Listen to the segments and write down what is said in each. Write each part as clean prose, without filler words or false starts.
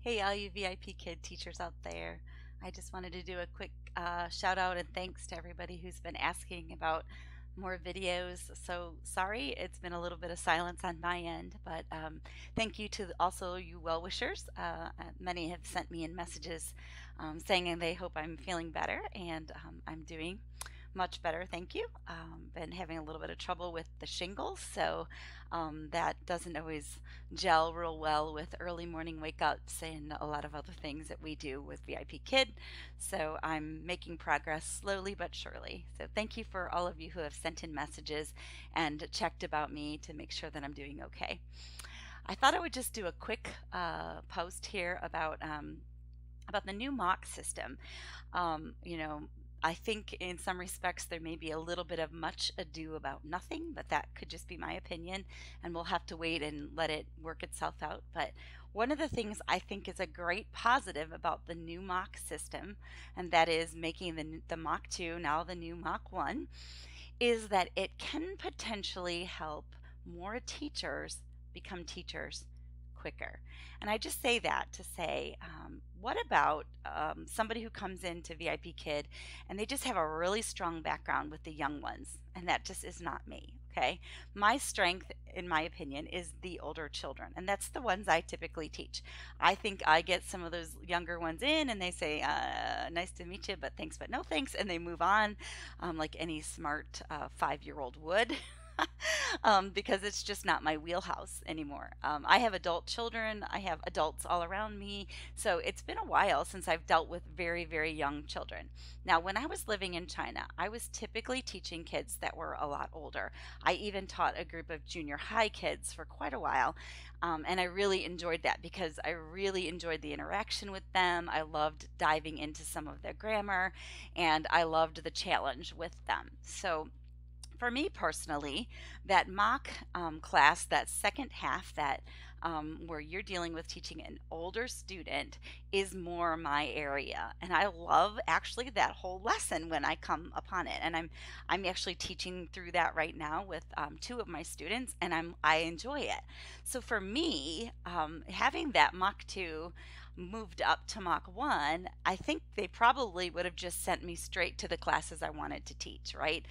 Hey, all you VIP Kid teachers out there. I just wanted to do a quick shout out and thanks to everybody who's been asking about more videos. So sorry, it's been a little bit of silence on my end, but thank you to also you well wishers. Many have sent me in messages saying they hope I'm feeling better, and I'm doing much better, thank you. Been having a little bit of trouble with the shingles, so that doesn't always gel real well with early morning wake ups and a lot of other things that we do with VIP Kid. So I'm making progress slowly but surely. So thank you for all of you who have sent in messages and checked about me to make sure that I'm doing okay. I thought I would just do a quick post here about the new mock system. You know, I think in some respects there may be a little bit of much ado about nothing, but that could just be my opinion, and we'll have to wait and let it work itself out. But one of the things I think is a great positive about the new mock system, and that is making the Mock 2 now the new Mock 1, is that it can potentially help more teachers become teachers quicker. And I just say that to say, what about somebody who comes into VIP Kid and they just have a really strong background with the young ones? And that just is not me. Okay. My strength, in my opinion, is the older children, and that's the ones I typically teach. I think I get some of those younger ones in and they say, nice to meet you, but thanks, but no thanks. And they move on like any smart 5-year-old would. Because it's just not my wheelhouse anymore. I have adult children, I have adults all around me, so it's been a while since I've dealt with very, very young children. Now, when I was living in China, I was typically teaching kids that were a lot older. I even taught a group of junior high kids for quite a while, and I really enjoyed that because I really enjoyed the interaction with them. I loved diving into some of their grammar, and I loved the challenge with them. So for me personally, that mock class, that second half, that where you're dealing with teaching an older student, is more my area, and I love actually that whole lesson when I come upon it. And I'm actually teaching through that right now with 2 of my students, and I enjoy it. So for me, having that Mock 2 moved up to Mock 1, I think they probably would have just sent me straight to the classes I wanted to teach, right?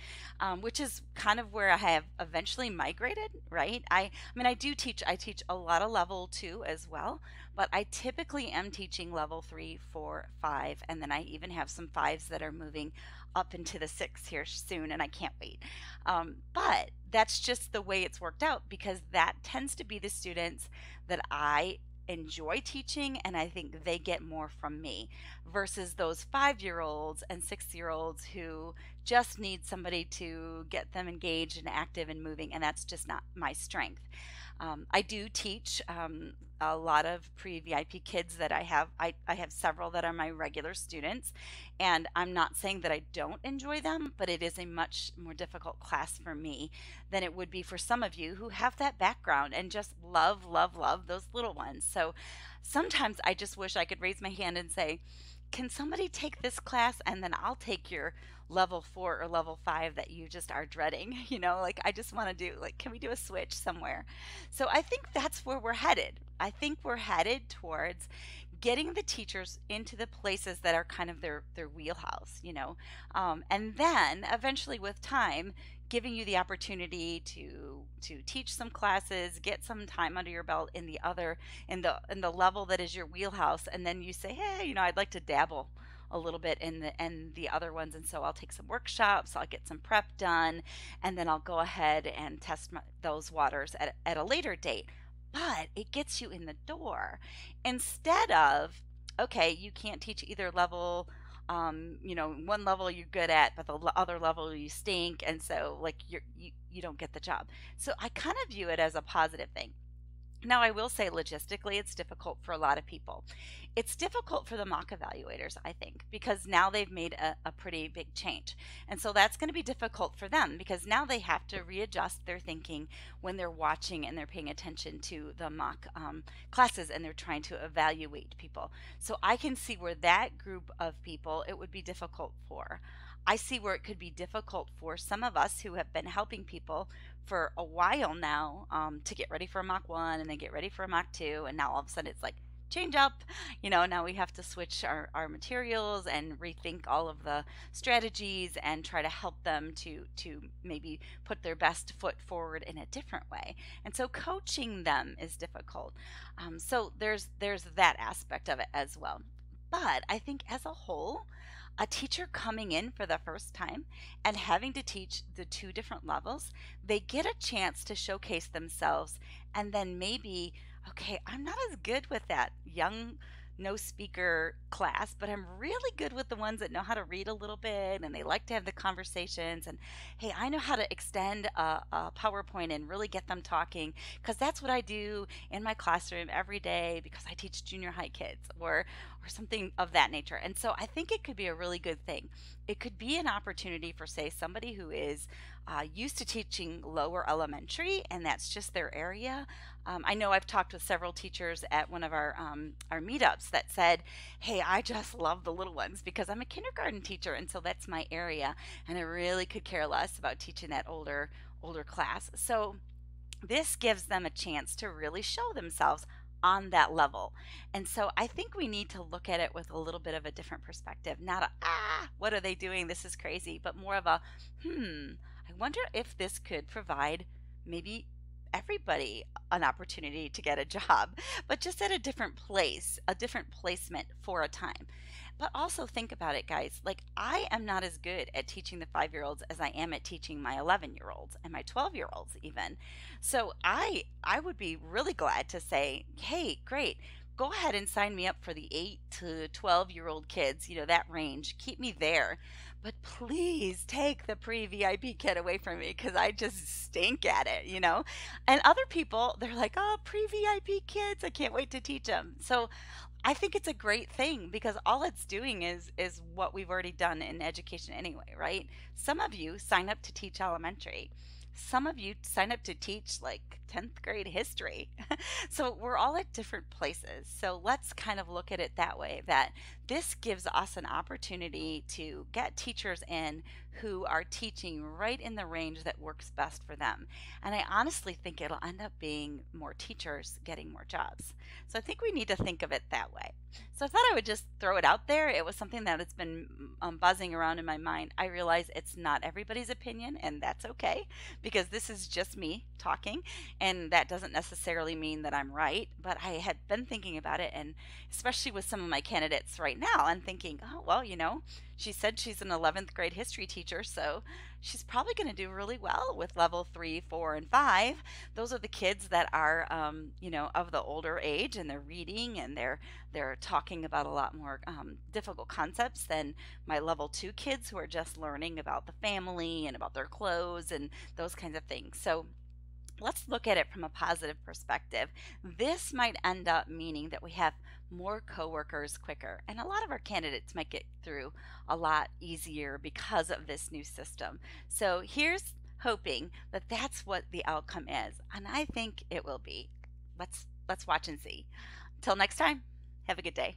Which is kind of where I have eventually migrated, right? I mean, I teach a lot of level 2 as well, but I typically am teaching level 3, 4, 5, and then I even have some 5s that are moving up into the 6 here soon, and I can't wait. But that's just the way it's worked out because that tends to be the students that I enjoy teaching, and I think they get more from me versus those 5-year-olds and 6-year-olds who just need somebody to get them engaged and active and moving, and that's just not my strength. I do teach a lot of pre-VIP kids that I have. I have several that are my regular students, and I'm not saying that I don't enjoy them, but it is a much more difficult class for me than it would be for some of you who have that background and just love, love, love those little ones. So sometimes I just wish I could raise my hand and say, can somebody take this class and then I'll take your level 4 or level 5 that you just are dreading? You know, like I just want to do, like, can we do a switch somewhere? So I think that's where we're headed. I think we're headed towards getting the teachers into the places that are kind of their wheelhouse, you know, and then eventually with time giving you the opportunity to teach some classes, get some time under your belt in the other in the level that is your wheelhouse, and then you say, hey, you know, I'd like to dabble a little bit in the other ones, and so I'll take some workshops, I'll get some prep done, and then I'll go ahead and test those waters at a later date. But it gets you in the door instead of, okay, you can't teach either level. You know, one level you're good at, but the other level you stink, and so like you don't get the job. So I kind of view it as a positive thing. Now, I will say logistically, it's difficult for a lot of people. It's difficult for the mock evaluators, I think, because now they've made a pretty big change. And so that's going to be difficult for them because now they have to readjust their thinking when they're watching and they're paying attention to the mock classes and they're trying to evaluate people. So I can see where that group of people it would be difficult for. I see where it could be difficult for some of us who have been helping people for a while now to get ready for a Mach 1 and then get ready for a Mach 2. And now all of a sudden it's like change up. Now we have to switch our materials and rethink all of the strategies and try to help them to maybe put their best foot forward in a different way. And so coaching them is difficult. So there's that aspect of it as well. But I think as a whole, a teacher coming in for the first time and having to teach the two different levels, they get a chance to showcase themselves and then maybe, okay, I'm not as good with that young no speaker class, but I'm really good with the ones that know how to read a little bit and they like to have the conversations. And hey, I know how to extend a PowerPoint and really get them talking because that's what I do in my classroom every day because I teach junior high kids or something of that nature. And so I think it could be a really good thing. It could be an opportunity for, say, somebody who is used to teaching lower elementary and that's just their area. I know I've talked with several teachers at one of our meetups that said, "Hey, I just love the little ones because I'm a kindergarten teacher, and so that's my area, and I really could care less about teaching that older class." So this gives them a chance to really show themselves on that level. And so I think we need to look at it with a little bit of a different perspective. Not a, what are they doing? This is crazy, but more of a, I wonder if this could provide maybe everybody an opportunity to get a job, but just at a different place, a different placement for a time. But also think about it, guys. Like, I am not as good at teaching the 5-year-olds as I am at teaching my 11-year-olds and my 12-year-olds even. So I would be really glad to say, hey, great. Go ahead and sign me up for the 8 to 12-year-old kids, that range. Keep me there. But please take the pre-VIPKID away from me because I just stink at it. And other people, they're like, oh, pre-VIP kids, I can't wait to teach them. So I think it's a great thing because all it's doing is what we've already done in education anyway, right? Some of you sign up to teach elementary. Some of you sign up to teach like 10th grade history. So we're all at different places. So let's kind of look at it that way, that this gives us an opportunity to get teachers in who are teaching right in the range that works best for them. And I honestly think it'll end up being more teachers getting more jobs. So I think we need to think of it that way. So I thought I would just throw it out there. It was something that has been buzzing around in my mind. I realize it's not everybody's opinion, and that's okay because this is just me talking, and that doesn't necessarily mean that I'm right. But I had been thinking about it, and especially with some of my candidates right now, I'm thinking, oh, well, she said she's an 11th grade history teacher, so she's probably going to do really well with level 3, 4, and 5. Those are the kids that are, of the older age, and they're reading and they're talking about a lot more difficult concepts than my level 2 kids who are just learning about the family and about their clothes and those kinds of things. So let's look at it from a positive perspective. This might end up meaning that we have more coworkers quicker, and a lot of our candidates might get through a lot easier because of this new system. So here's hoping that that's what the outcome is, and I think it will be. Let's watch and see. Until next time, have a good day.